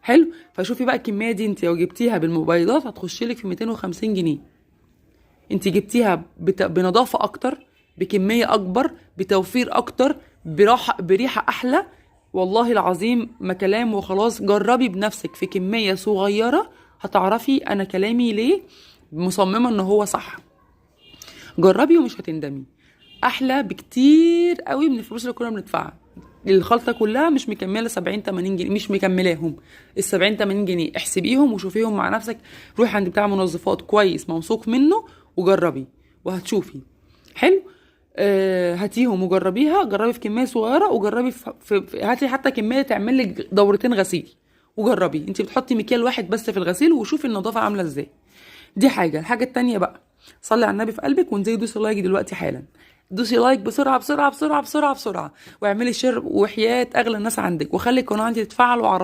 حلو. فشوفي بقى الكميه دي انت لو جبتيها بالموبايلات هتخش لك في 250 جنيه. انت جبتيها بنظافه اكتر، بكميه اكبر، بتوفير اكتر، بريحه احلى. والله العظيم ما كلام وخلاص، جربي بنفسك في كميه صغيره هتعرفي انا كلامي ليه مصممه ان هو صح. جربي ومش هتندمي. احلى بكتير قوي من الفلوس اللي كنا بندفعها. الخلطه كلها مش مكمله 70 80 جنيه، مش مكملاهم. ال 70 80 جنيه احسبيهم وشوفيهم مع نفسك. روحي عند بتاع منظفات كويس موثوق منه وجربي وهتشوفي. حلو. هاتيهم وجربيها، جربي في كميه صغيره، وجربي هاتي حتى كميه تعمل لك دورتين غسيل. وجربي انت بتحطي مكيال واحد بس في الغسيل وشوفي النظافه عامله ازاي. دي حاجه. الحاجه التانية بقى، صلي على النبي في قلبك وانزلي دوسي لايك دلوقتي حالا. دوسي لايك بسرعه بسرعه بسرعه بسرعه بسرعه، واعملي شير وحياه اغلى الناس عندك، وخلي القناه عندي تتفعل